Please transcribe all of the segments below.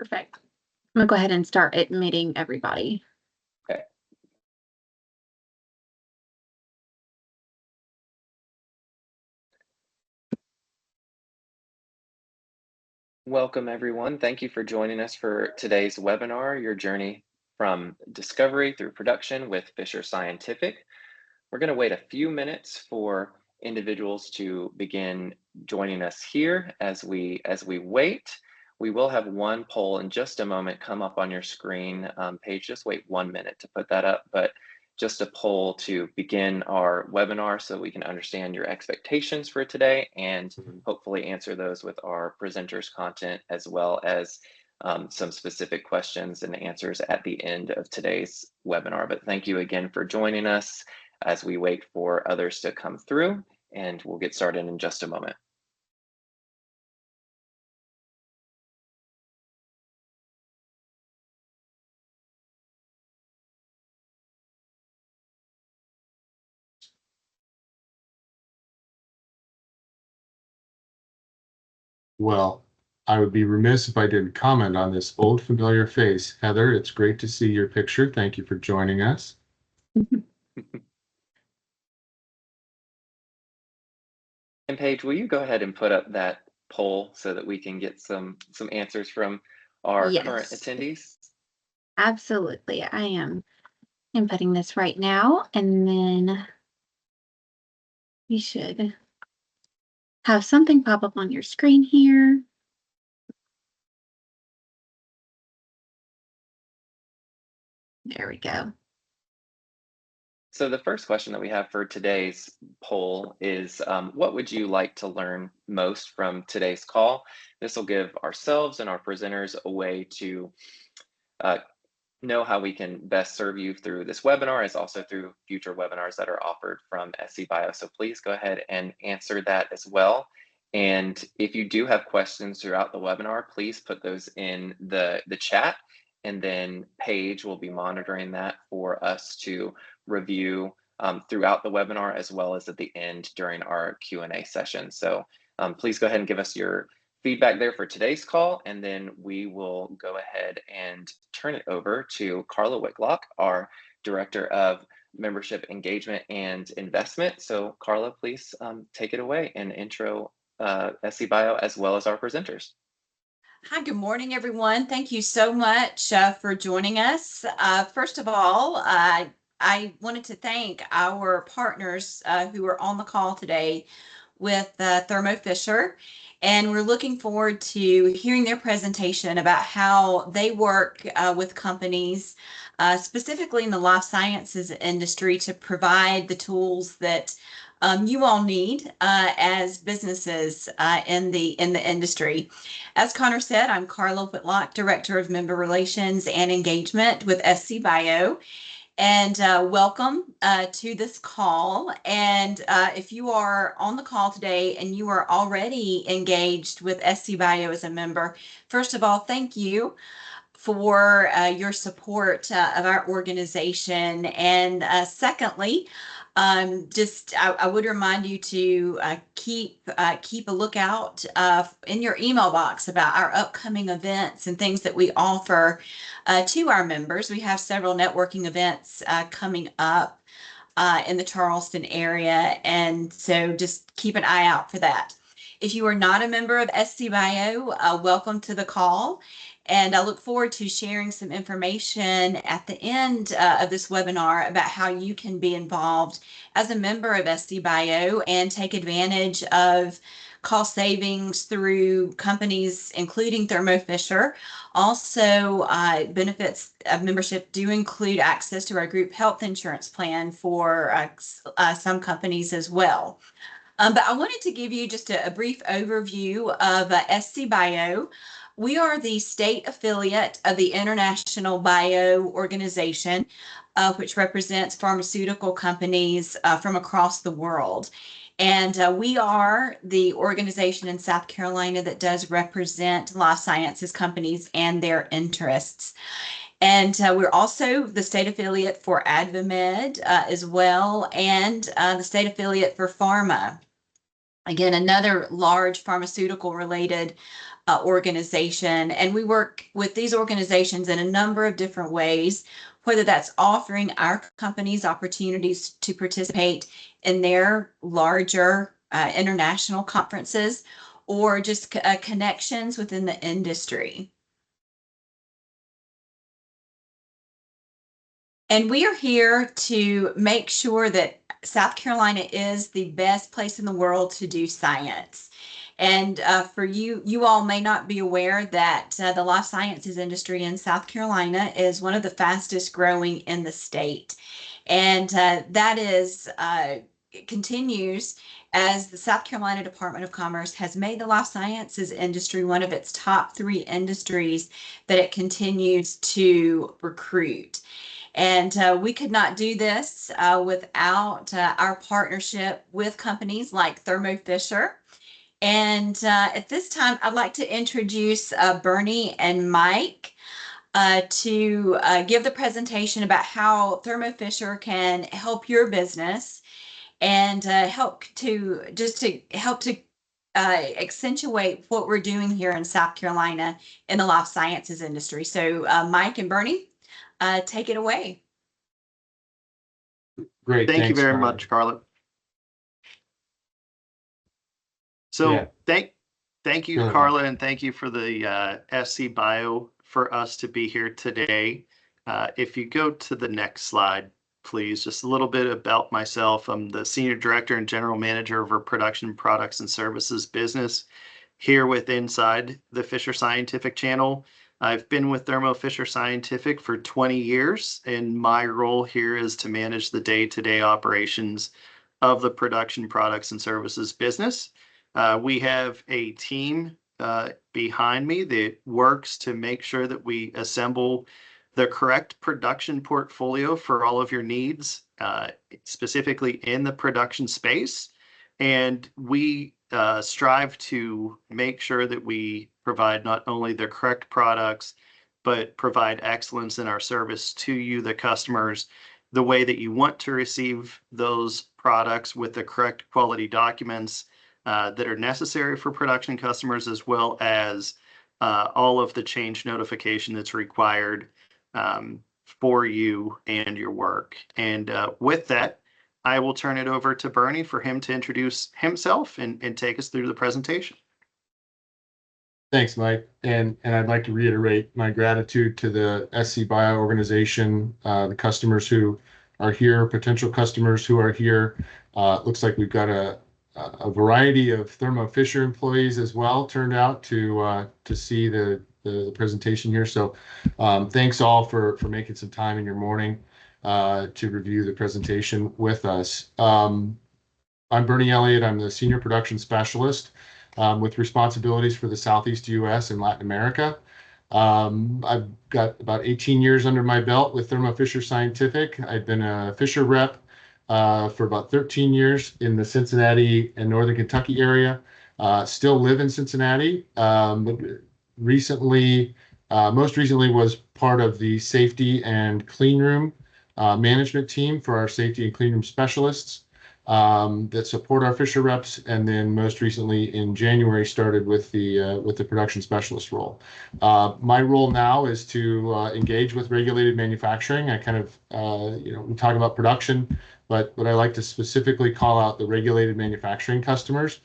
Perfect. I'm gonna go ahead and start admitting everybody. Okay. Welcome, everyone. Thank you for joining us for today's webinar, Your Journey from Discovery through Production with Fisher Scientific. We're going to wait a few minutes for individuals to begin joining us here. As we wait, we will have one poll in just a moment come up on your screen. Paige, just wait 1 minute to put that up, but just a poll to begin our webinar so we can understand your expectations for today and hopefully answer those with our presenters' content, as well as some specific questions and answers at the end of today's webinar. But thank you again for joining us as we wait for others to come through, and we'll get started in just a moment. Well, I would be remiss if I didn't comment on this old familiar face. Heather, it's great to see your picture. Thank you for joining us. And Paige, will you go ahead and put up that poll so that we can get some answers from our current attendees? Absolutely. I am inputting this right now, and then you should have something pop up on your screen here. There we go. So the first question that we have for today's poll is, what would you like to learn most from today's call? This will give ourselves and our presenters a way to know how we can best serve you through this webinar, as also through future webinars that are offered from SC Bio. So please go ahead and answer that as well. And if you do have questions throughout the webinar, please put those in the chat, and then Paige will be monitoring that for us to review throughout the webinar, as well as at the end during our Q&A session. So please go ahead and give us your feedback there for today's call, and then we will go ahead and turn it over to Carla Whitlock, our Director of Membership Engagement and Investment. So Carla, please take it away and intro SC Bio as well as our presenters. Hi, good morning, everyone. Thank you so much for joining us. First of all, I wanted to thank our partners who are on the call today with Thermo Fisher, and we're looking forward to hearing their presentation about how they work with companies, specifically in the life sciences industry, to provide the tools that you all need as businesses in the industry. As Connor said, I'm Carla Whitlock, Director of Member Relations and Engagement with SC Bio. And welcome to this call. And if you are on the call today and you are already engaged with SC Bio as a member, first of all, thank you for your support of our organization. And secondly, I would remind you to keep a lookout in your email box about our upcoming events and things that we offer to our members. We have several networking events coming up in the Charleston area, and so just keep an eye out for that. If you are not a member of SC Bio, welcome to the call. And I look forward to sharing some information at the end of this webinar about how you can be involved as a member of SC Bio and take advantage of cost savings through companies including Thermo Fisher. Also, benefits of membership do include access to our group health insurance plan for some companies as well. But I wanted to give you just a brief overview of SC Bio. We are the state affiliate of the International Bio Organization, which represents pharmaceutical companies from across the world. And we are the organization in South Carolina that does represent life sciences companies and their interests. And we're also the state affiliate for AdvaMed as well, and the state affiliate for Pharma. Again, another large pharmaceutical related organization. And we work with these organizations in a number of different ways, whether that's offering our companies opportunities to participate in their larger international conferences, or just connections within the industry. And we are here to make sure that South Carolina is the best place in the world to do science. And for you all may not be aware that the life sciences industry in South Carolina is one of the fastest growing in the state. And that is continues as the South Carolina Department of Commerce has made the life sciences industry one of its top 3 industries that it continues to recruit. And we could not do this without our partnership with companies like Thermo Fisher. And at this time, I'd like to introduce Bernie and Mike to give the presentation about how Thermo Fisher can help your business and help to accentuate what we're doing here in South Carolina in the life sciences industry. So Mike and Bernie, take it away. Great. Thank you Thanks, very Carla. much, Carla. So Yeah. thank you, Go ahead, Carla, and thank you for the SC Bio for us to be here today. If you go to the next slide, please, just a little bit about myself. I'm the Senior Director and General Manager of our Production Products and Services business here with inside the Fisher Scientific channel. I've been with Thermo Fisher Scientific for 20 years, and my role here is to manage the day-to-day operations of the Production Products and Services business. We have a team behind me that works to make sure that we assemble the correct production portfolio for all of your needs, specifically in the production space. And we strive to make sure that we provide not only the correct products, but provide excellence in our service to you, the customers, the way that you want to receive those products with the correct quality documents that are necessary for production customers, as well as all of the change notification that's required for you and your work. And with that, I will turn it over to Bernie for him to introduce himself and take us through the presentation. Thanks, Mike. And I'd like to reiterate my gratitude to the SC Bio organization, the customers who are here, potential customers who are here. It looks like we've got a variety of Thermo Fisher employees as well turned out to see the presentation here. So thanks all for making some time in your morning to review the presentation with us. I'm Bernie Elliott. I'm the Senior Production Specialist with responsibilities for the Southeast US and Latin America. I've got about 18 years under my belt with Thermo Fisher Scientific. I've been a Fisher rep for about 13 years in the Cincinnati and Northern Kentucky area. Still live in Cincinnati. But most recently was part of the safety and clean room management team for our safety and clean room specialists that support our Fisher reps, and then most recently in January started with the production specialist role. My role now is to engage with regulated manufacturing. I kind of we talk about production, but I like to specifically call out the regulated manufacturing customers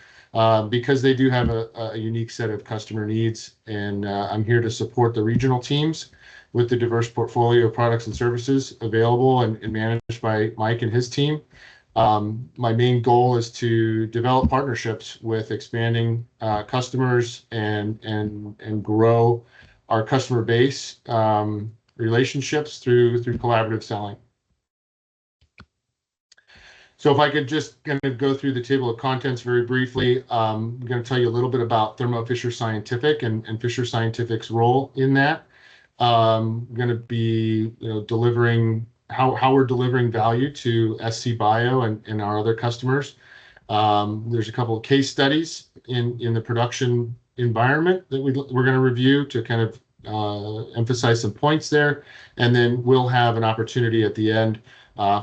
because they do have a unique set of customer needs, and I'm here to support the regional teams with the diverse portfolio of products and services available and managed by Mike and his team. My main goal is to develop partnerships with expanding customers and grow our customer base relationships through collaborative selling. So if I could just kind of go through the table of contents very briefly, I'm going to tell you a little bit about Thermo Fisher Scientific and Fisher Scientific's role in that. I'm going to be delivering how we're delivering value to SC Bio and our other customers. There's a couple of case studies in the production environment that we're going to review to kind of emphasize some points there. And then we'll have an opportunity at the end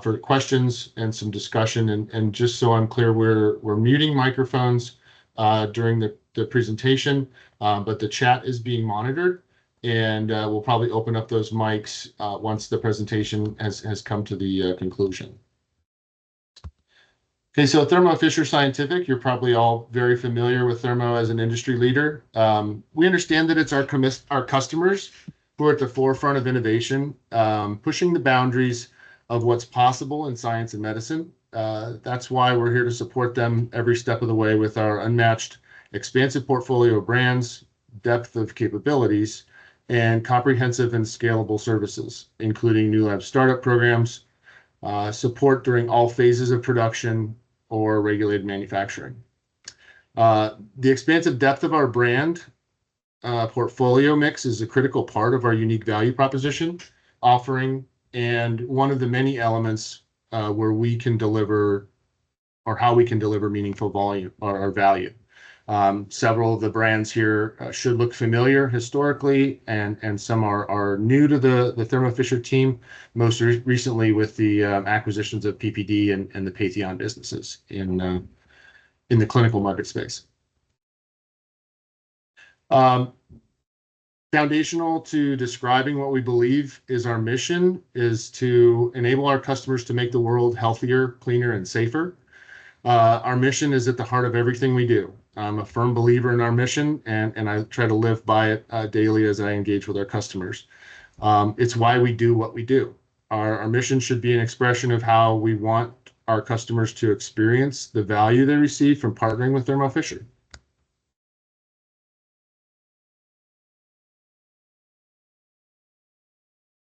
for questions and some discussion. And just so I'm clear, we're muting microphones during the presentation, but the chat is being monitored, and we'll probably open up those mics once the presentation has come to the conclusion. Okay, so Thermo Fisher Scientific, you're probably all very familiar with Thermo as an industry leader. We understand that it's our customers who are at the forefront of innovation, pushing the boundaries of what's possible in science and medicine. That's why we're here to support them every step of the way with our unmatched, expansive portfolio of brands, depth of capabilities, and comprehensive and scalable services, including new lab startup programs, support during all phases of production, or regulated manufacturing. The expansive depth of our brand portfolio mix is a critical part of our unique value proposition offering, and one of the many elements where we can deliver, or how we can deliver meaningful volume or value. Several of the brands here should look familiar historically, and some are new to the Thermo Fisher team, most recently with the acquisitions of PPD and the Patheon businesses in the clinical market space. Foundational to describing what we believe is our mission is to enable our customers to make the world healthier, cleaner, and safer. Our mission is at the heart of everything we do. I'm a firm believer in our mission, and I try to live by it daily as I engage with our customers. It's why we do what we do. Our mission should be an expression of how we want our customers to experience the value they receive from partnering with Thermo Fisher.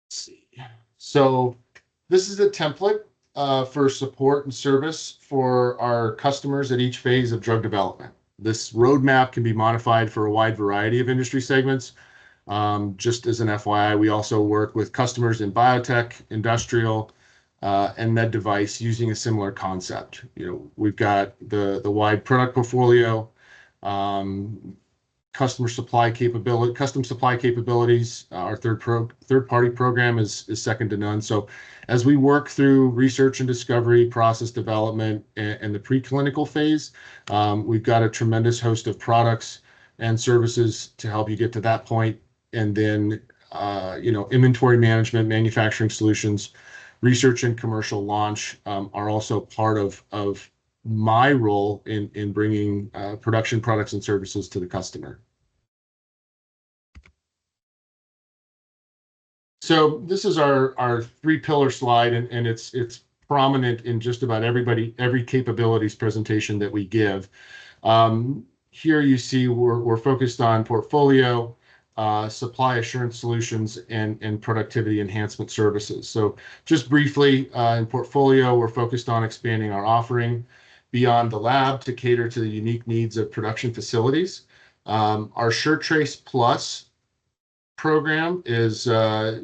Let's see. So this is a template for support and service for our customers at each phase of drug development. This roadmap can be modified for a wide variety of industry segments. Just as an FYI, we also work with customers in biotech, industrial, and med device using a similar concept. We've got the wide product portfolio, custom supply capabilities. Our third-party program is second to none. So as we work through research and discovery, process development, and the preclinical phase, we've got a tremendous host of products and services to help you get to that point. And then, inventory management, manufacturing solutions, research and commercial launch are also part of my role in bringing production products and services to the customer. So this is our three-pillar slide, and it's prominent in just about every capabilities presentation that we give. Here you see we're focused on portfolio, supply assurance solutions, and productivity enhancement services. So just briefly, in portfolio, we're focused on expanding our offering beyond the lab to cater to the unique needs of production facilities. Our SureTrace Plus program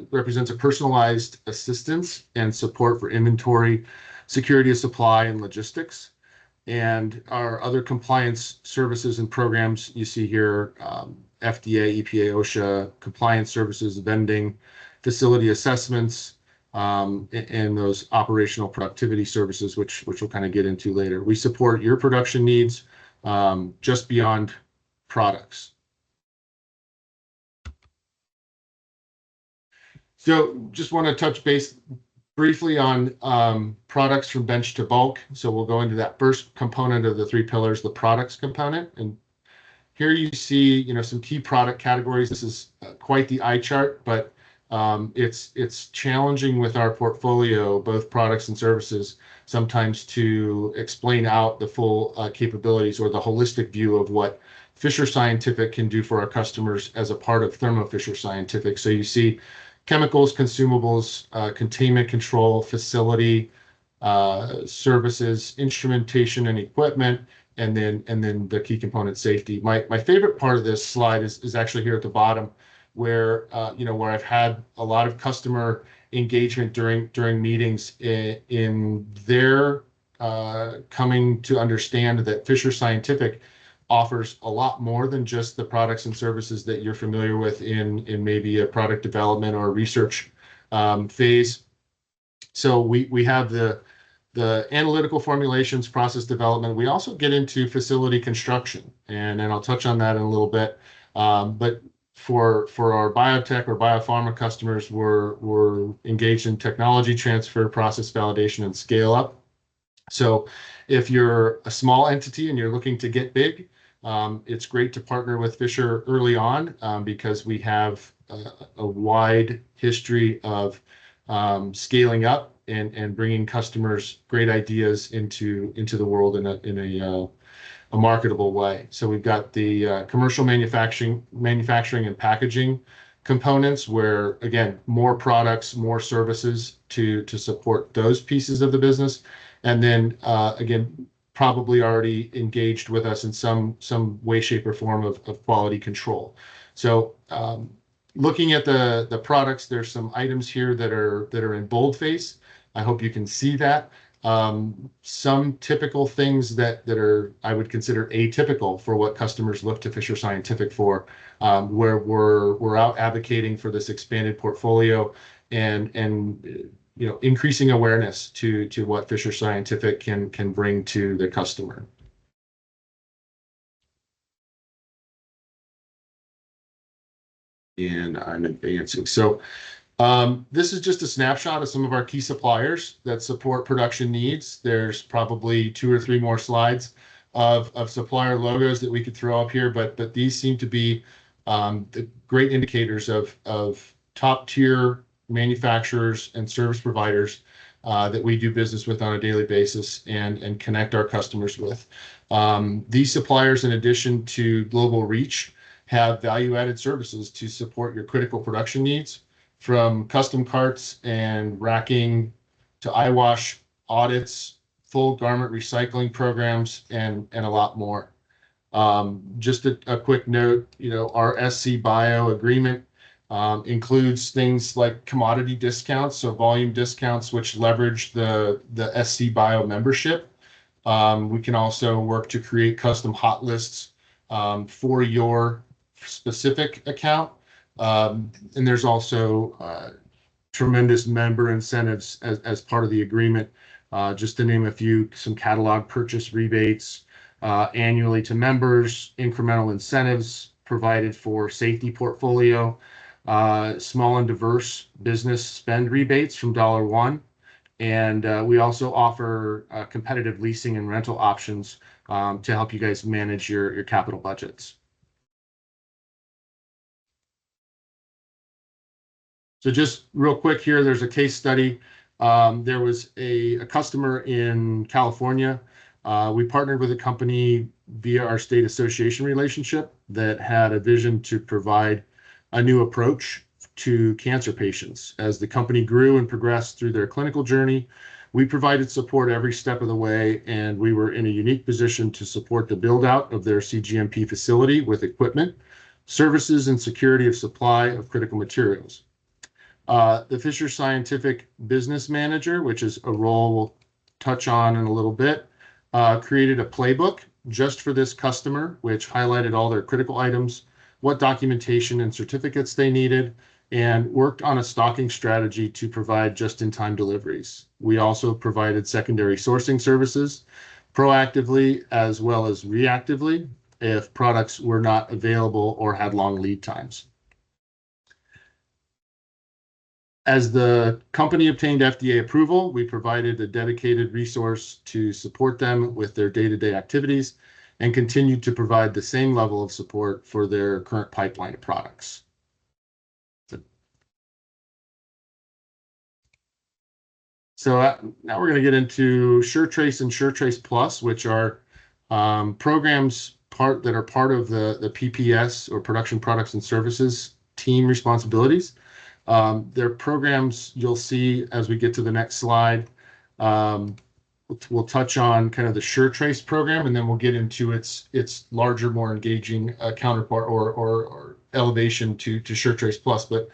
represents a personalized assistance and support for inventory, security of supply, and logistics. And our other compliance services and programs you see here, FDA, EPA, OSHA, compliance services, vending, facility assessments, and those operational productivity services, which we'll kind of get into later. We support your production needs just beyond products. So just want to touch base briefly on products from bench to bulk. So we'll go into that first component of the three pillars, the products component. And here you see, some key product categories. This is quite the eye chart, but it's challenging with our portfolio, both products and services, sometimes to explain out the full capabilities or the holistic view of what Fisher Scientific can do for our customers as a part of Thermo Fisher Scientific. So you see chemicals, consumables, containment control, facility, services, instrumentation and equipment, and then the key component, safety. My favorite part of this slide is actually here at the bottom, where where I've had a lot of customer engagement during meetings in their coming to understand that Fisher Scientific offers a lot more than just the products and services that you're familiar with in maybe a product development or research phase. So we have the the analytical formulations, process development. We also get into facility construction, and I'll touch on that in a little bit. But for our biotech or biopharma customers, we're engaged in technology transfer, process validation, and scale up. So if you're a small entity and you're looking to get big, it's great to partner with Fisher early on because we have a wide history of scaling up and bringing customers great ideas into the world in a marketable way. So we've got the commercial manufacturing and packaging components where, again, more products, more services to support those pieces of the business. And then again, probably already engaged with us in some way, shape, or form of quality control. So looking at the products, there's some items here that are in boldface. I hope you can see that. Some typical things that are, I would consider atypical for what customers look to Fisher Scientific for, where we're out advocating for this expanded portfolio and increasing awareness to what Fisher Scientific can bring to the customer. And I'm advancing. So this is just a snapshot of some of our key suppliers that support production needs. There's probably 2 or 3 more slides of supplier logos that we could throw up here, but these seem to be the great indicators of top tier manufacturers and service providers that we do business with on a daily basis and connect our customers with. These suppliers, in addition to global reach, have value-added services to support your critical production needs, from custom carts and racking to eyewash audits, full garment recycling programs, and a lot more. Just a quick note, our SC Bio agreement includes things like commodity discounts, so volume discounts, which leverage the SC Bio membership. We can also work to create custom hot lists for your specific account. And there's also tremendous member incentives as part of the agreement. Just to name a few, some catalog purchase rebates annually to members, incremental incentives provided for safety portfolio, small and diverse business spend rebates from $1. And we also offer competitive leasing and rental options to help you guys manage your capital budgets. So just real quick here, there's a case study. There was a customer in California. We partnered with a company via our state association relationship that had a vision to provide a new approach to cancer patients. As the company grew and progressed through their clinical journey, we provided support every step of the way, and we were in a unique position to support the build out of their CGMP facility with equipment, services, and security of supply of critical materials. The Fisher Scientific Business Manager, which is a role we'll touch on in a little bit, created a playbook just for this customer, which highlighted all their critical items, what documentation and certificates they needed, and worked on a stocking strategy to provide just-in-time deliveries. We also provided secondary sourcing services proactively as well as reactively if products were not available or had long lead times. As the company obtained FDA approval, we provided a dedicated resource to support them with their day-to-day activities and continued to provide the same level of support for their current pipeline of products. So now we're going to get into SureTrace and SureTrace Plus, which are programs that are part of the PPS or Production Products and Services team responsibilities. They're programs you'll see as we get to the next slide. We'll touch on kind of the SureTrace program, and then we'll get into its larger, more engaging counterpart or elevation to SureTrace Plus. But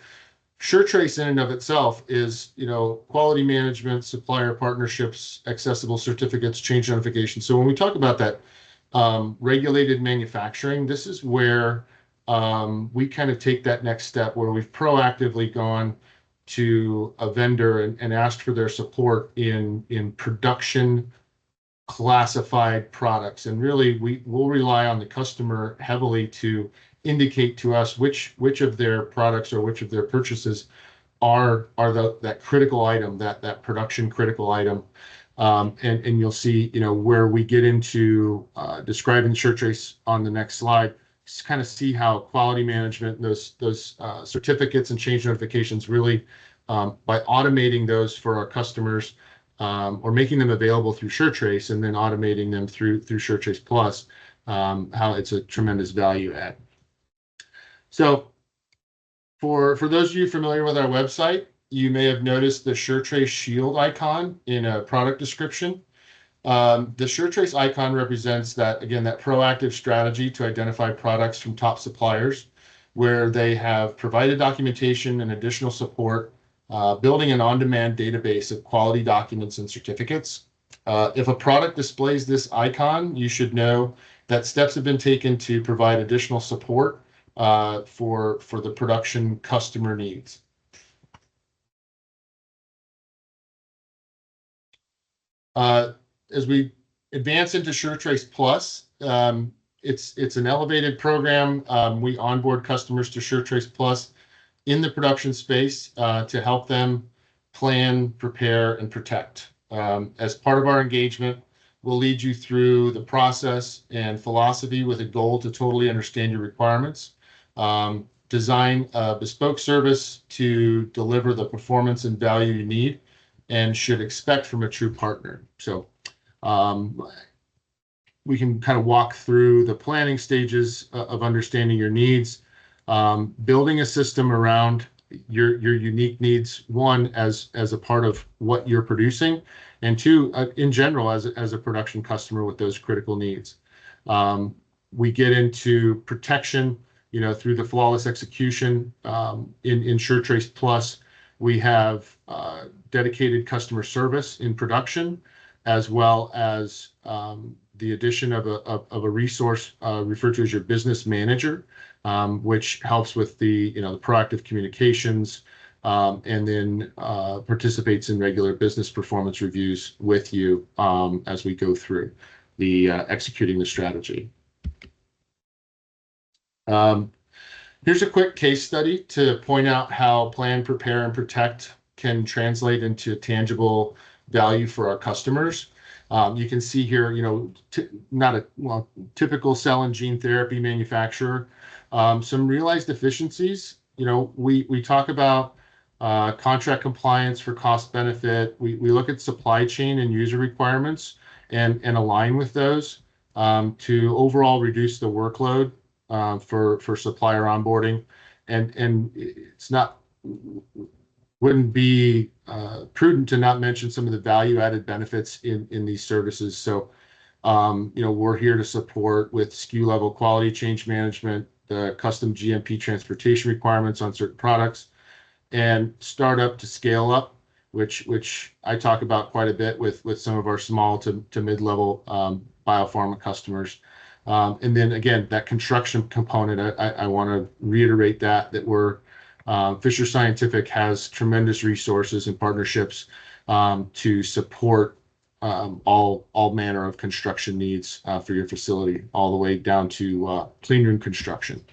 SureTrace in and of itself is, quality management, supplier partnerships, accessible certificates, change notification. So when we talk about that regulated manufacturing, this is where we kind of take that next step where we've proactively gone to a vendor and asked for their support in production classified products. And really, we'll rely on the customer heavily to indicate to us which of their products or which of their purchases are that critical item, that production critical item. And you'll see, where we get into describing SureTrace on the next slide, just kind of see how quality management, those certificates and change notifications really, by automating those for our customers, or making them available through SureTrace and then automating them through SureTrace Plus, how it's a tremendous value add. So for those of you familiar with our website, you may have noticed the SureTrace shield icon in a product description. The SureTrace icon represents that proactive strategy to identify products from top suppliers, where they have provided documentation and additional support, building an on-demand database of quality documents and certificates. If a product displays this icon, you should know that steps have been taken to provide additional support for the production customer needs. As we advance into SureTrace Plus, it's an elevated program. We onboard customers to SureTrace Plus in the production space to help them plan, prepare, and protect. As part of our engagement, we'll lead you through the process and philosophy with a goal to totally understand your requirements, design a bespoke service to deliver the performance and value you need and should expect from a true partner. So we can kind of walk through the planning stages of understanding your needs, building a system around your unique needs, one, as a part of what you're producing, and two, in general, as a production customer with those critical needs. We get into protection, through the flawless execution. In SureTrace Plus, we have dedicated customer service in production, as well as the addition of a resource referred to as your business manager, which helps with the proactive communications, and then participates in regular business performance reviews with you as we go through the executing the strategy. Here's a quick case study to point out how plan, prepare, and protect can translate into tangible value for our customers. You can see here, not a typical cell and gene therapy manufacturer. Some realized efficiencies. We talk about contract compliance for cost benefit. We look at supply chain and user requirements and align with those to overall reduce the workload for supplier onboarding. And it's wouldn't be prudent to not mention some of the value-added benefits in these services. So, we're here to support with SKU level quality change management, the custom GMP transportation requirements on certain products, and startup to scale up, which I talk about quite a bit with some of our small to mid-level biopharma customers. And then again, that construction component, I want to reiterate that Fisher Scientific has tremendous resources and partnerships to support all manner of construction needs for your facility, all the way down to clean room construction.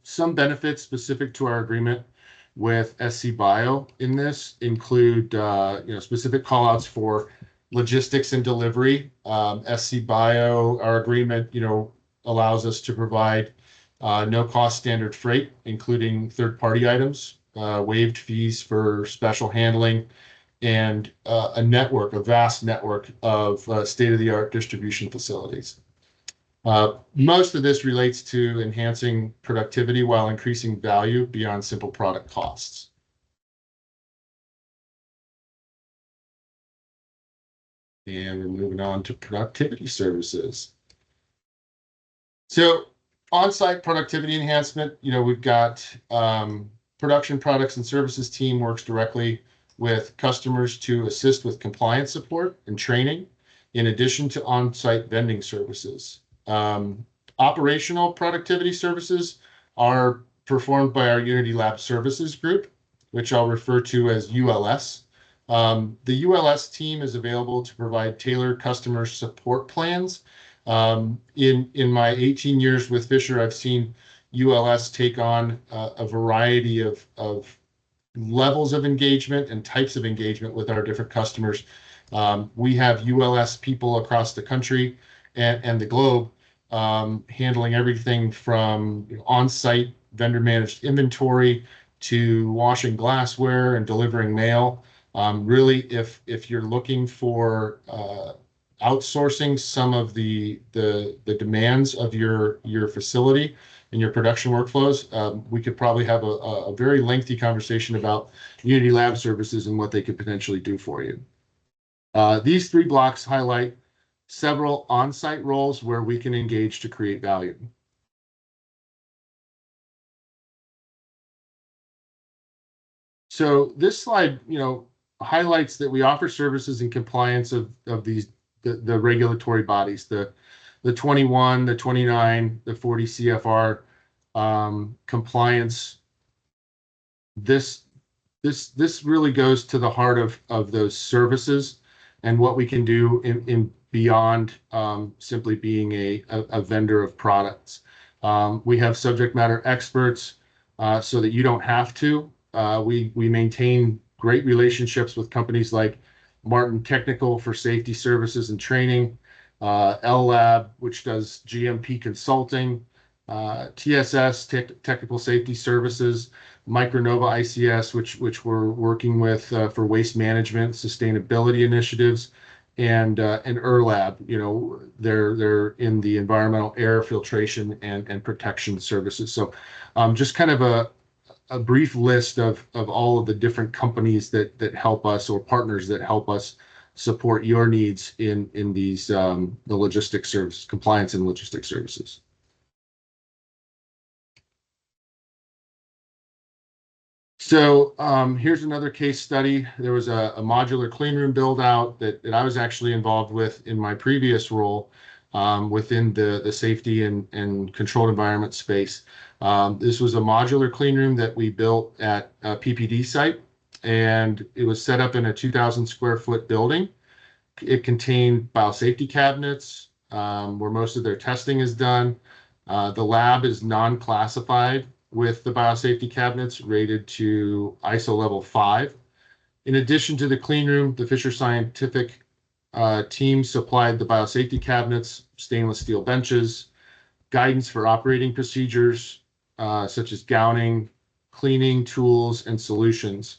Some benefits specific to our agreement with SC Bio in this include specific callouts for logistics and delivery. SC Bio, our agreement, allows us to provide no cost standard freight, including third-party items, waived fees for special handling, and a vast network of state-of-the-art distribution facilities. Most of this relates to enhancing productivity while increasing value beyond simple product costs. And we're moving on to productivity services. So on-site productivity enhancement, we've got production products and services team works directly with customers to assist with compliance support and training, in addition to on-site vending services. Operational productivity services are performed by our Unity Lab Services group. which I'll refer to as ULS. The ULS team is available to provide tailored customer support plans. In my 18 years with Fisher, I've seen ULS take on a variety of levels of engagement and types of engagement with our different customers. We have ULS people across the country and the globe handling everything from on-site vendor managed inventory to washing glassware and delivering mail. Really, if you're looking for outsourcing some of the demands of your facility and your production workflows, we could probably have a very lengthy conversation about Unity Lab Services and what they could potentially do for you. These 3 blocks highlight several on-site roles where we can engage to create value. So this slide, highlights that we offer services in compliance of these the regulatory bodies, the 21, the 29, the 40 CFR compliance. This really goes to the heart of those services and what we can do in beyond simply being a vendor of products. We have subject matter experts so that you don't have to. We maintain great relationships with companies like Martin Technical for safety services and training, L-Lab, which does GMP consulting, TSS, Technical Safety Services, Micronova ICS, which we're working with for waste management, sustainability initiatives, and ERLab, they're in the environmental air filtration and protection services. So just kind of a brief list of all of the different companies that help us, or partners that help us support your needs in these the logistics service, compliance and logistics services. So here's another case study. There was a modular clean room build out that I was actually involved with in my previous role within the safety and controlled environment space. This was a modular clean room that we built at a PPD site, and it was set up in a 2,000 square foot building. It contained biosafety cabinets where most of their testing is done. The lab is non-classified with the biosafety cabinets rated to ISO level 5. In addition to the clean room, the Fisher Scientific team supplied the biosafety cabinets, stainless steel benches, guidance for operating procedures, such as gowning, cleaning tools, and solutions.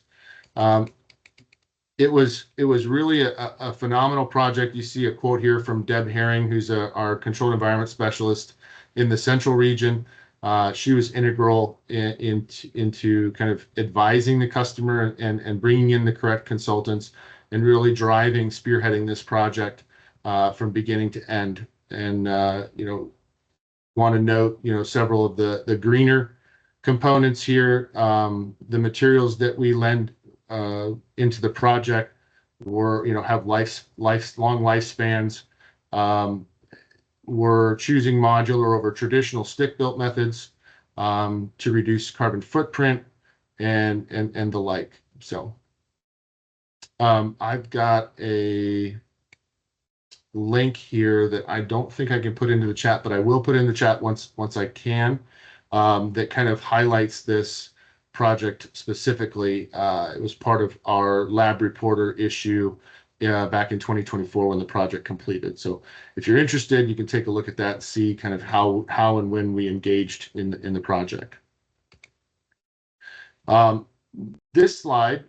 It was really a phenomenal project. You see a quote here from Deb Herring, who's our controlled environment specialist in the central region. She was integral into kind of advising the customer and bringing in the correct consultants and really spearheading this project from beginning to end. And want to note, several of the greener components here. The materials that we lend into the project have long lifespans. We're choosing modular over traditional stick-built methods to reduce carbon footprint and the like. So I've got a link here that I don't think I can put into the chat, but I will put in the chat once I can, that kind of highlights this project specifically. It was part of our lab reporter issue back in 2024 when the project completed. So if you're interested, you can take a look at that and see kind of how and when we engaged in the project. This slide,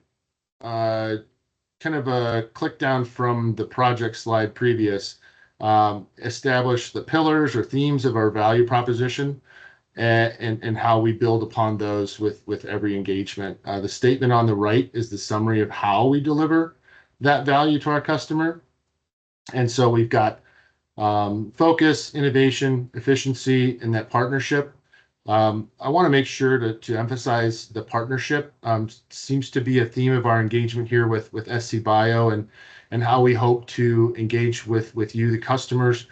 kind of a click down from the project slide previous, establish the pillars or themes of our value proposition and how we build upon those with every engagement. The statement on the right is the summary of how we deliver that value to our customer. And so we've got focus, innovation, efficiency, and that partnership. I want to make sure to emphasize the partnership. Seems to be a theme of our engagement here with SC Bio and how we hope to engage with you, the customers.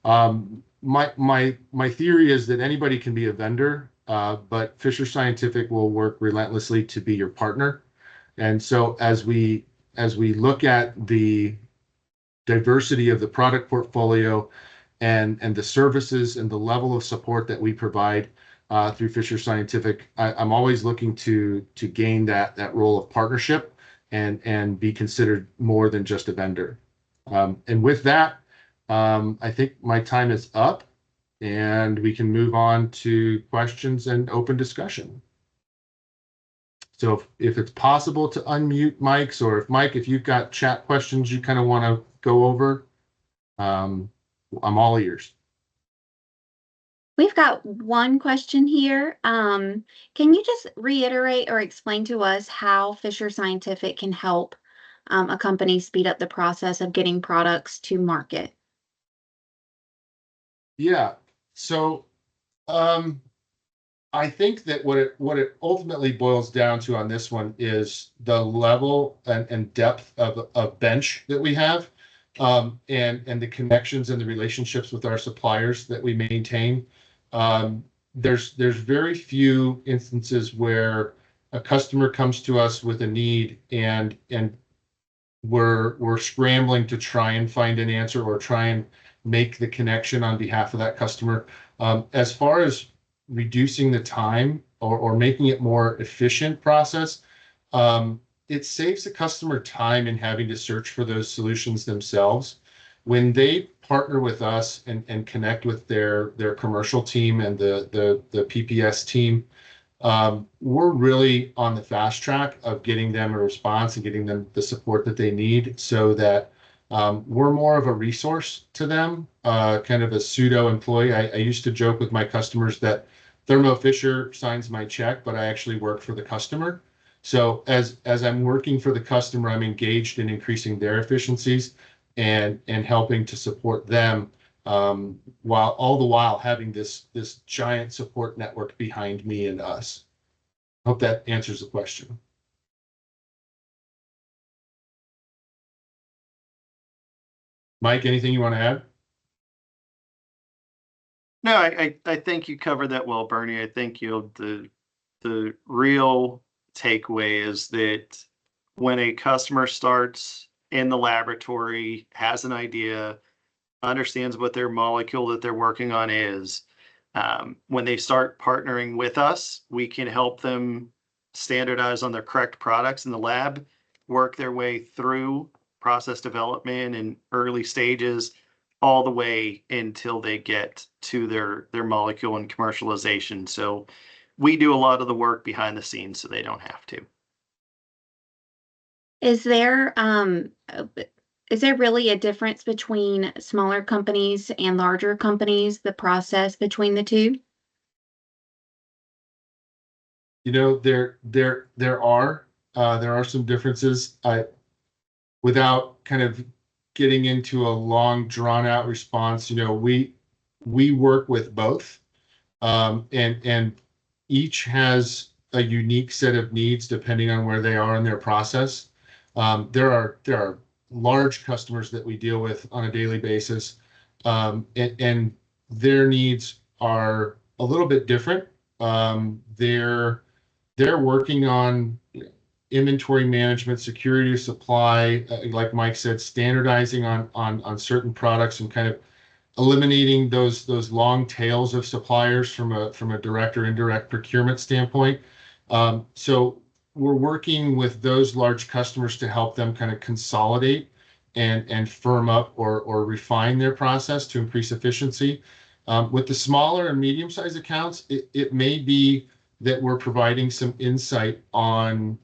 My theory is that anybody can be a vendor but Fisher Scientific will work relentlessly to be your partner. And so as we look at the diversity of the product portfolio and the services and the level of support that we provide through Fisher Scientific, I'm always looking to gain that role of partnership and be considered more than just a vendor. And with that, I think my time is up, and we can move on to questions and open discussion. So if it's possible to unmute mics, or if Mike, if you've got chat questions you kind of want to go over, I'm all ears. We've got one question here. Can you just reiterate or explain to us how Fisher Scientific can help a company speed up the process of getting products to market? Yeah. So I think that what it ultimately boils down to on this one is the level and depth of bench that we have, and the connections and the relationships with our suppliers that we maintain. There's very few instances where a customer comes to us with a need and we're scrambling to try and find an answer or try and make the connection on behalf of that customer. As far as reducing the time or making it more efficient process, it saves the customer time in having to search for those solutions themselves. When they partner with us and connect with their commercial team and the PPS team, we're really on the fast track of getting them a response and getting them the support that they need, so that we're more of a resource to them, kind of a pseudo employee. I used to joke with my customers that Thermo Fisher signs my check, but I actually work for the customer. So as I'm working for the customer, I'm engaged in increasing their efficiencies and helping to support them, while having this giant support network behind me and us. Hope that answers the question. Mike, anything you want to add? No, I think you covered that well, Bernie. I think the real takeaway is that when a customer starts in the laboratory, has an idea, understands what their molecule that they're working on is, when they start partnering with us, we can help them standardize on their correct products in the lab, work their way through process development and early stages, all the way until they get to their molecule and commercialization. So we do a lot of the work behind the scenes so they don't have to. Is there really a difference between smaller companies and larger companies, the process between the two? You know, there are some differences. Without kind of getting into a long, drawn out response, you know, we work with both, and each has a unique set of needs depending on where they are in their process. There are large customers that we deal with on a daily basis, and their needs are a little bit different. They're working on inventory management, security of supply, like Mike said, standardizing on certain products and kind of eliminating those long tails of suppliers from a direct or indirect procurement standpoint. So we're working with those large customers to help them kind of consolidate and firm up or refine their process to increase efficiency. With the smaller and medium-sized accounts, it may be that we're providing some insight on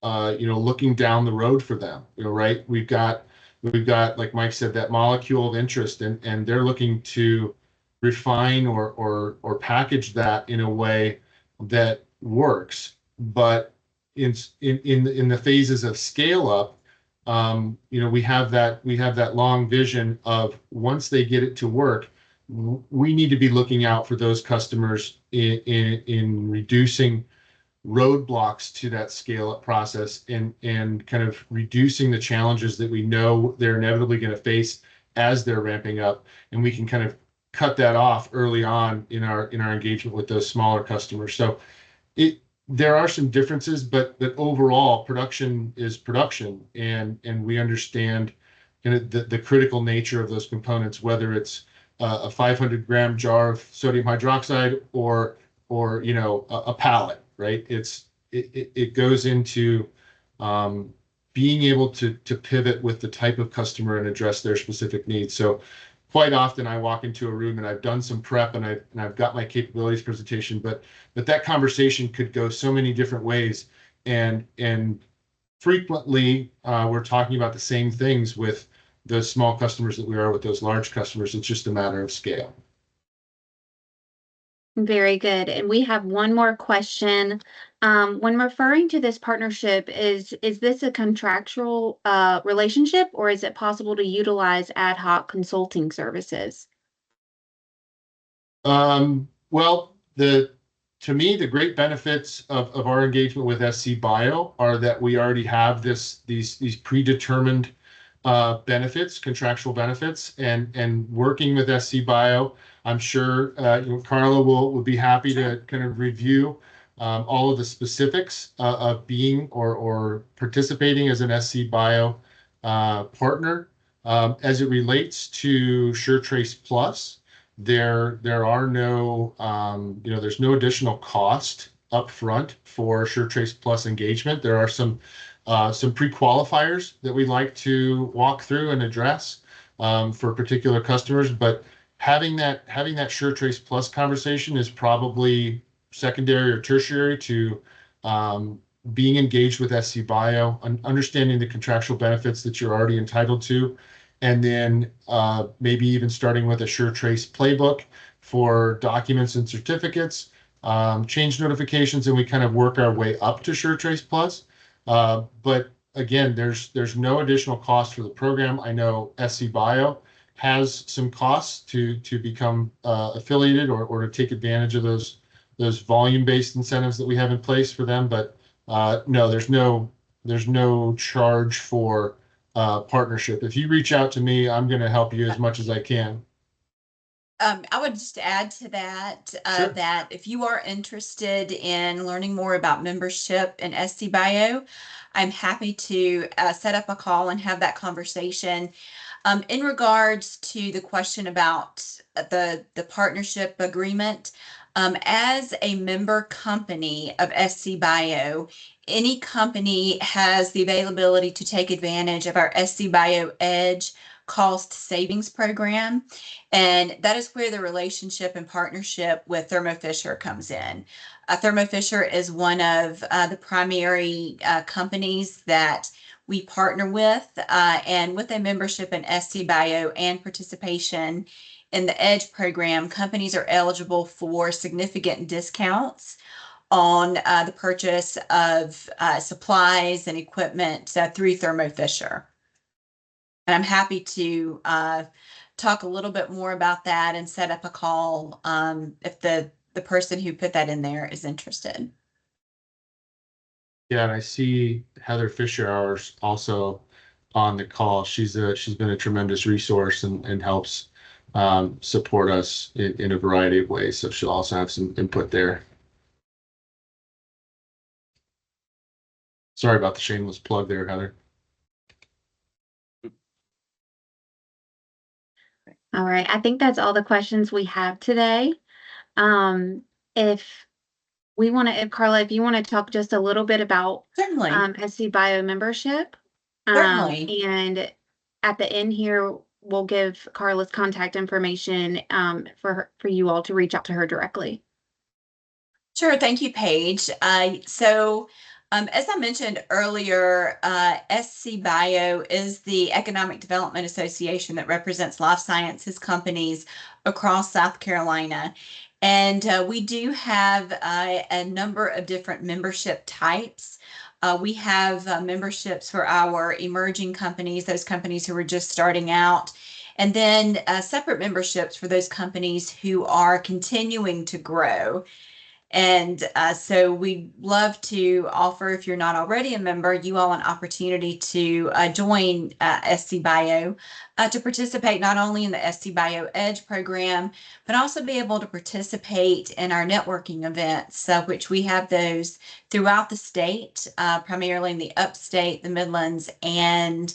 looking down the road for them, right? We've got, like Mike said, that molecule of interest, and they're looking to refine or package that in a way that works. But in the phases of scale up, we have that long vision of once they get it to work, we need to be looking out for those customers in reducing roadblocks to that scale up process and kind of reducing the challenges that we know they're inevitably going to face as they're ramping up, and we can kind of cut that off early on in our engagement with those smaller customers. So there are some differences, but overall production is production, and we understand the critical nature of those components, whether it's a 500-gram jar of sodium hydroxide or a pallet, right? It goes into being able to pivot with the type of customer and address their specific needs. So quite often I walk into a room and I've done some prep and I've got my capabilities presentation, but that conversation could go so many different ways, and frequently we're talking about the same things with those small customers that we are with those large customers. It's just a matter of scale. Very good. And we have one more question. When referring to this partnership, is this a contractual relationship, or is it possible to utilize ad hoc consulting services? Well, to me, the great benefits of our engagement with SC Bio are that we already have these predetermined benefits, contractual benefits, and working with SC Bio, I'm sure Carla will be happy to kind of review all of the specifics of being or participating as an SC Bio partner. As it relates to SureTrace Plus, there are no there's no additional cost up front for SureTrace Plus engagement. There are some pre-qualifiers that we like to walk through and address for particular customers, but having that SureTrace Plus conversation is probably secondary or tertiary to being engaged with SC Bio, understanding the contractual benefits that you're already entitled to, and then maybe even starting with a SureTrace playbook for documents and certificates, change notifications, and we kind of work our way up to SureTrace Plus. But again, there's no additional cost for the program. I know SC Bio has some costs to become affiliated or to take advantage of those volume-based incentives that we have in place for them. But no, there's no charge for partnership. If you reach out to me, I'm going to help you as much as I can. I would just add to that Sure. that if you are interested in learning more about membership in SC Bio, I'm happy to set up a call and have that conversation. In regards to the question about the partnership agreement, as a member company of SC Bio, any company has the availability to take advantage of our SC Bio Edge cost savings program. And that is where the relationship and partnership with Thermo Fisher comes in. Thermo Fisher is one of the primary companies that we partner with, and with a membership in SC Bio and participation in the Edge program, companies are eligible for significant discounts on the purchase of supplies and equipment through Thermo Fisher. And I'm happy to talk a little bit more about that and set up a call if the person who put that in there is interested. Yeah, and I see Heather Fisher also on the call. She's been a tremendous resource and helps support us in a variety of ways. So she'll also have some input there. Sorry about the shameless plug there, Heather. All right, I think that's all the questions we have today. If Carla, if you want to talk just a little bit about Certainly. SC Bio membership, Certainly. and at the end here, we'll give Carla's contact information for you all to reach out to her directly. Sure. Thank you, Paige. As I mentioned earlier, SC Bio is the Economic Development Association that represents life sciences companies across South Carolina. And we do have a number of different membership types. We have memberships for our emerging companies, those companies who are just starting out, and then separate memberships for those companies who are continuing to grow. And so we love to offer, if you're not already a member, you all an opportunity to join SC Bio to participate not only in the SC Bio Edge program, but also be able to participate in our networking events, which we have those throughout the state, primarily in the upstate, the Midlands, and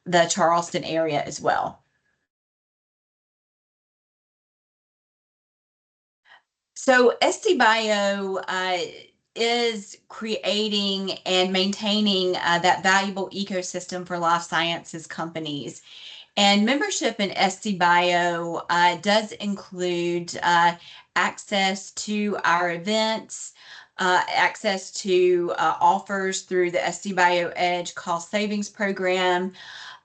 the Charleston area as well. So SC Bio is creating and maintaining that valuable ecosystem for life sciences companies. And membership in SC Bio does include access to our events, access to offers through the SC Bio Edge cost savings program,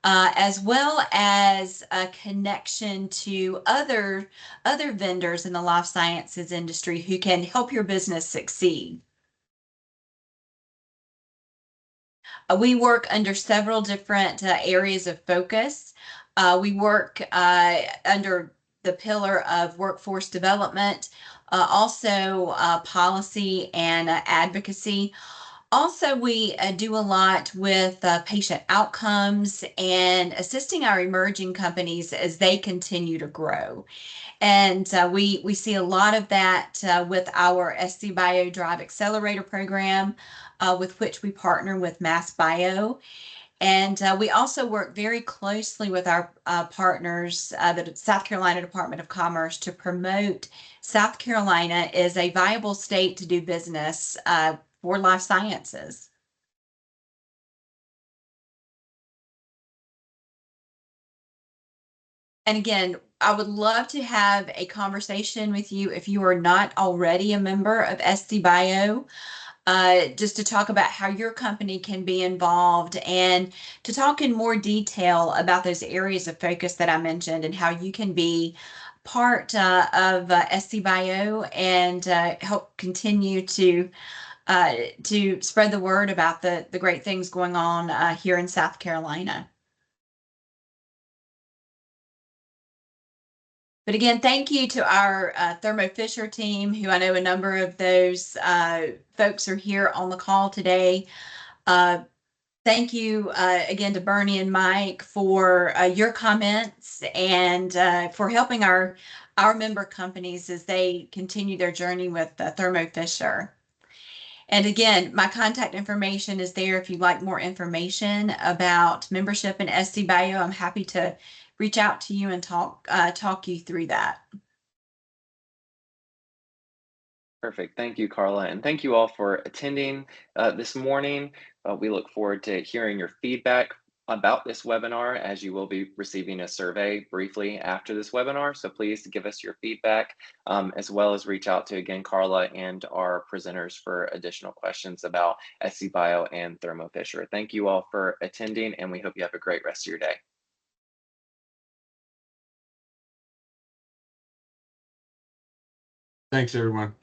as well as a connection to other vendors in the life sciences industry who can help your business succeed. We work under several different areas of focus. We work under the pillar of workforce development, also policy and advocacy. Also, we do a lot with patient outcomes and assisting our emerging companies as they continue to grow. And we see a lot of that with our SC Bio Drive Accelerator program, with which we partner with Mass Bio. And we also work very closely with our partners, the South Carolina Department of Commerce, to promote South Carolina as a viable state to do business for life sciences. And again, I would love to have a conversation with you if you are not already a member of SC Bio, just to talk about how your company can be involved and to talk in more detail about those areas of focus that I mentioned and how you can be part of SC Bio and help continue to spread the word about the great things going on here in South Carolina. But again, thank you to our Thermo Fisher team, who I know a number of those folks are here on the call today. Thank you again to Bernie and Mike for your comments and for helping our member companies as they continue their journey with Thermo Fisher. And again, my contact information is there if you'd like more information about membership in SC Bio. I'm happy to reach out to you and talk you through that. Perfect. Thank you, Carla. And thank you all for attending this morning. We look forward to hearing your feedback about this webinar, as you will be receiving a survey briefly after this webinar. So please give us your feedback, as well as reach out to, again, Carla and our presenters for additional questions about SC Bio and Thermo Fisher. Thank you all for attending, and we hope you have a great rest of your day. Thanks, everyone.